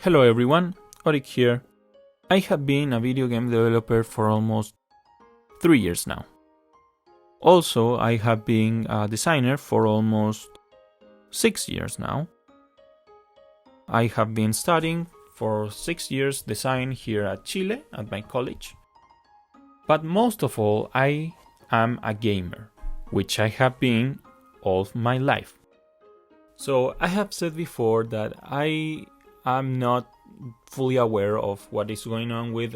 Hello everyone, Orik here. I have been a video game developer for almost 3 years now. Also, I have been a designer for almost 6 years now. I have been studying for 6 years design here at Chile at my college. But most of all, I am a gamer, which I have been all my life. So I have said before that I am not fully aware of what is going on with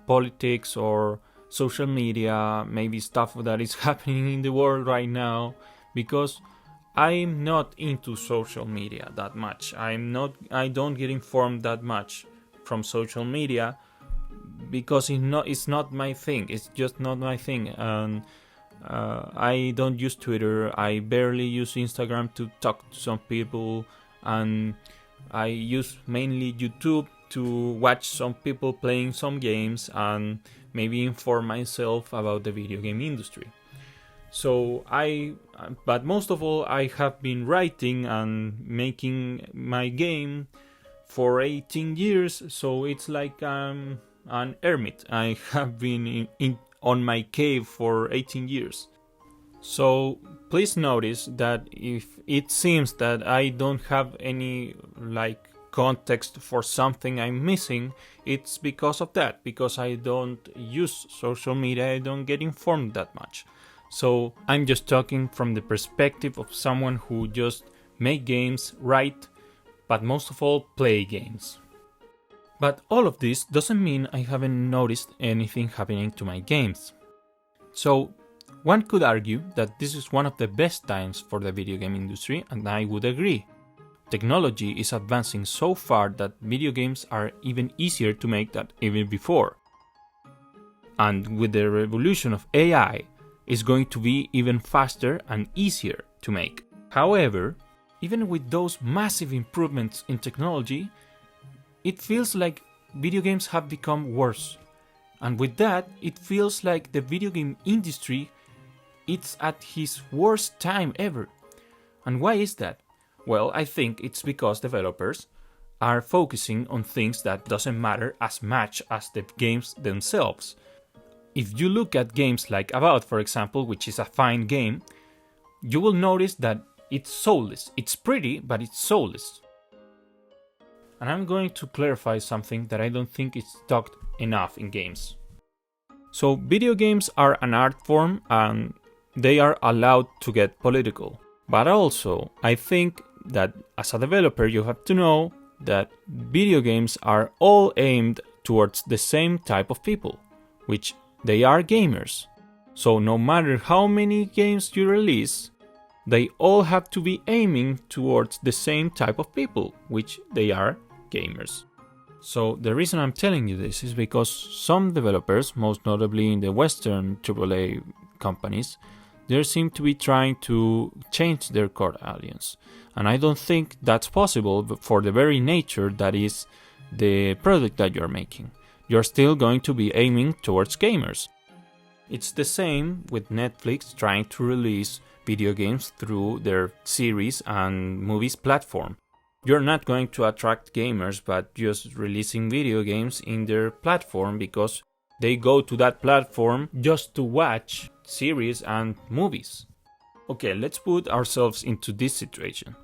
politics or social media, maybe stuff that is happening in the world right now, because I'm not into social media that much. I don't get informed that much from social media because it's not my thing. It's just not my thing. And I don't use Twitter. I barely use Instagram to talk to some people, and I use mainly YouTube to watch some people playing some games and maybe inform myself about the video game industry. But most of all, I have been writing and making my game for 18 years, so it's like I'm an hermit. I have been on my cave for 18 years. So please notice that if it seems that I don't have any context for something I'm missing, it's because of that, because I don't use social media, I don't get informed that much. So I'm just talking from the perspective of someone who just make games, write, but most of all play games. But all of this doesn't mean I haven't noticed anything happening to my games. So one could argue that this is one of the best times for the video game industry, and I would agree. Technology is advancing so far that video games are even easier to make than even before. And with the revolution of AI, it's going to be even faster and easier to make. However, even with those massive improvements in technology, it feels like video games have become worse. And with that, it feels like the video game industry it's at its worst time ever. And why is that? Well, I think it's because developers are focusing on things that doesn't matter as much as the games themselves. If you look at games like About, for example, which is a fine game, you will notice that it's soulless. It's pretty, but it's soulless. And I'm going to clarify something that I don't think is talked enough in games. So video games are an art form and they are allowed to get political. But also, I think that as a developer you have to know that video games are all aimed towards the same type of people, which they are gamers. So no matter how many games you release, they all have to be aiming towards the same type of people, which they are gamers. So the reason I'm telling you this is because some developers, most notably in the Western AAA companies, they seem to be trying to change their core audience. And I don't think that's possible for the very nature that is the product that you're making. You're still going to be aiming towards gamers. It's the same with Netflix trying to release video games through their series and movies platform. You're not going to attract gamers by just releasing video games in their platform because they go to that platform just to watch series and movies. Okay, let's put ourselves into this situation.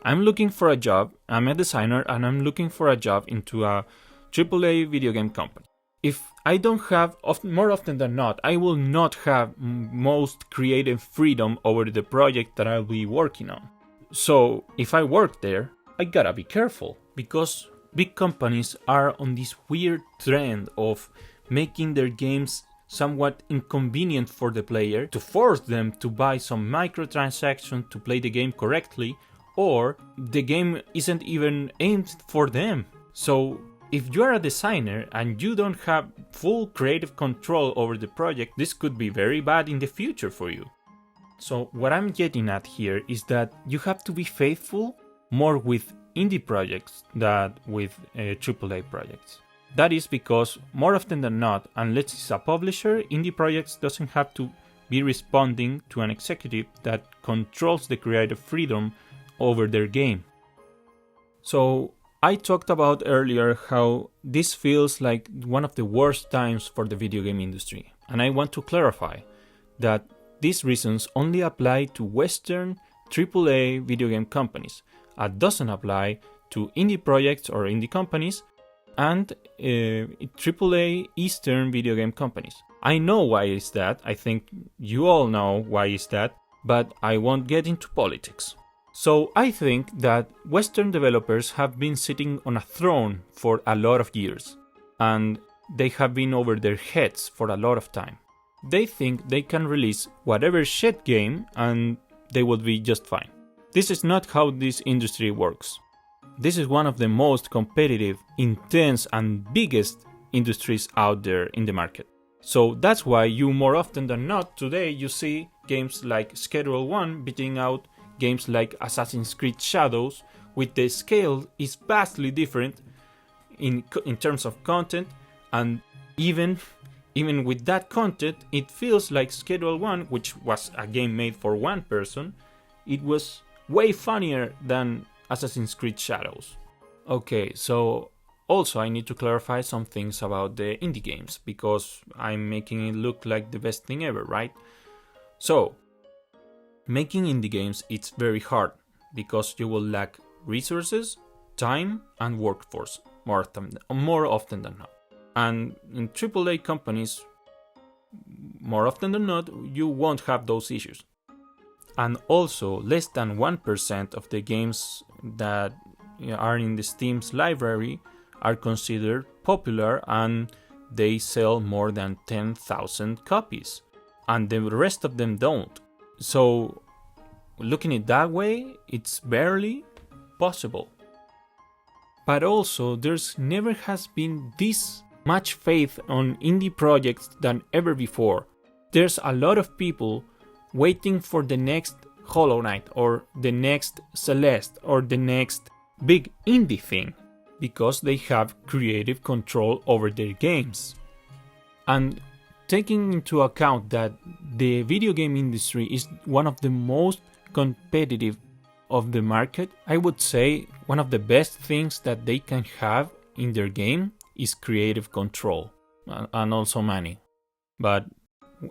I'm looking for a job, I'm a designer, and I'm looking for a job into a AAA video game company. If I don't have, more often than not, I will not have most creative freedom over the project that I'll be working on. So if I work there, I gotta be careful, because big companies are on this weird trend of making their games somewhat inconvenient for the player, to force them to buy some microtransaction to play the game correctly, or the game isn't even aimed for them. So if you are a designer and you don't have full creative control over the project, this could be very bad in the future for you. So what I'm getting at here is that you have to be faithful more with indie projects than with AAA projects. That is because more often than not, unless it's a publisher, indie projects doesn't have to be responding to an executive that controls the creative freedom over their game. So I talked about earlier how this feels like one of the worst times for the video game industry, and I want to clarify that these reasons only apply to Western AAA video game companies. It doesn't apply to indie projects or indie companies and AAA Eastern video game companies. I know why is that, I think you all know why is that, but I won't get into politics. So I think that Western developers have been sitting on a throne for a lot of years, and they have been over their heads for a lot of time. They think they can release whatever shit game and they will be just fine. This is not how this industry works. This is one of the most competitive, intense and biggest industries out there in the market. So that's why you more often than not today you see games like Schedule 1 beating out games like Assassin's Creed Shadows, with the scale is vastly different in terms of content, and even with that content it feels like Schedule 1, which was a game made for one person, it was way funnier than Assassin's Creed Shadows. Okay, so also I need to clarify some things about the indie games, because I'm making it look like the best thing ever, right? So, making indie games, it's very hard, because you will lack resources, time, and workforce more often than not. And in AAA companies, more often than not, you won't have those issues. And also, less than 1% of the games that are in the Steam's library are considered popular and they sell more than 10,000 copies. And the rest of them don't. So, looking at it that way, it's barely possible. But also, there's never has been this much faith on indie projects than ever before. There's a lot of people waiting for the next Hollow Knight or the next Celeste or the next big indie thing, because they have creative control over their games. And taking into account that the video game industry is one of the most competitive of the market, I would say one of the best things that they can have in their game is creative control and also money. But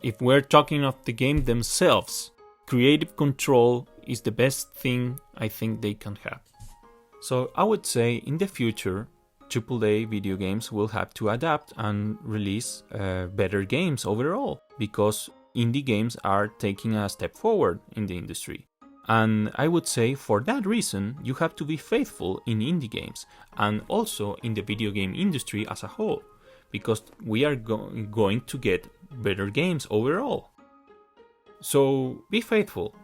if we're talking of the game themselves, creative control is the best thing I think they can have. So I would say in the future, AAA video games will have to adapt and release better games overall, because indie games are taking a step forward in the industry. And I would say for that reason, you have to be faithful in indie games and also in the video game industry as a whole, because we are going to get better games overall. So be faithful.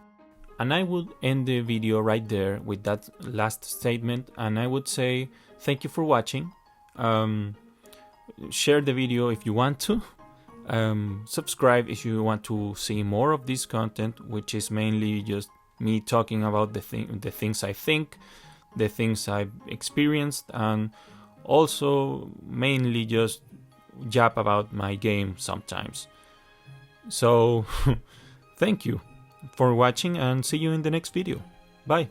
And I would end the video right there with that last statement, and I would say thank you for watching. Share the video if you want to. Subscribe if you want to see more of this content, which is mainly just me talking about the things I think, the things I've experienced, and also mainly just jab about my game sometimes. So thank you for watching and see you in the next video. Bye.